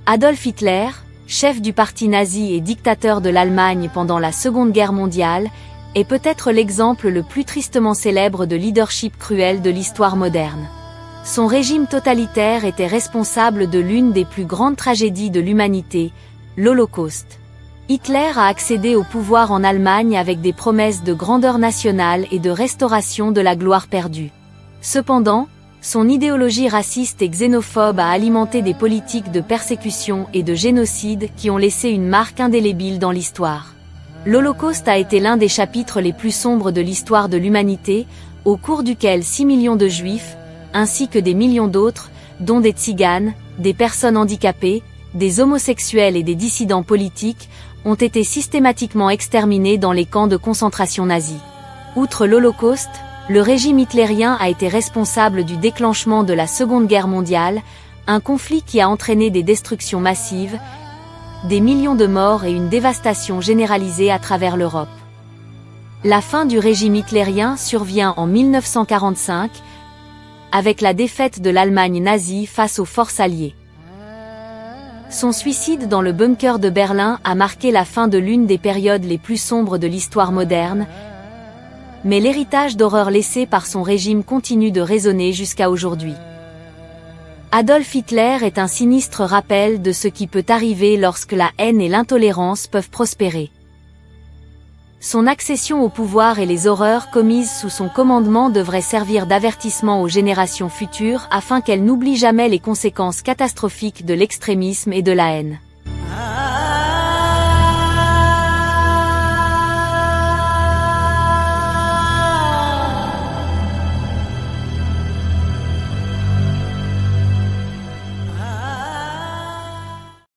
Adolf Hitler, chef du parti nazi et dictateur de l'Allemagne pendant la Seconde Guerre mondiale, est peut-être l'exemple le plus tristement célèbre de leadership cruel de l'histoire moderne. Son régime totalitaire était responsable de l'une des plus grandes tragédies de l'humanité, l'Holocauste. Hitler a accédé au pouvoir en Allemagne avec des promesses de grandeur nationale et de restauration de la gloire perdue. Cependant, son idéologie raciste et xénophobe a alimenté des politiques de persécution et de génocide qui ont laissé une marque indélébile dans l'histoire. L'Holocauste a été l'un des chapitres les plus sombres de l'histoire de l'humanité, au cours duquel 6 millions de Juifs, ainsi que des millions d'autres, dont des Tziganes, des personnes handicapées, des homosexuels et des dissidents politiques, ont été systématiquement exterminés dans les camps de concentration nazis. Outre l'Holocauste, le régime hitlérien a été responsable du déclenchement de la Seconde Guerre mondiale, un conflit qui a entraîné des destructions massives, des millions de morts et une dévastation généralisée à travers l'Europe. La fin du régime hitlérien survient en 1945, avec la défaite de l'Allemagne nazie face aux forces alliées. Son suicide dans le bunker de Berlin a marqué la fin de l'une des périodes les plus sombres de l'histoire moderne, mais l'héritage d'horreur laissé par son régime continue de résonner jusqu'à aujourd'hui. Adolf Hitler est un sinistre rappel de ce qui peut arriver lorsque la haine et l'intolérance peuvent prospérer. Son accession au pouvoir et les horreurs commises sous son commandement devraient servir d'avertissement aux générations futures afin qu'elles n'oublient jamais les conséquences catastrophiques de l'extrémisme et de la haine.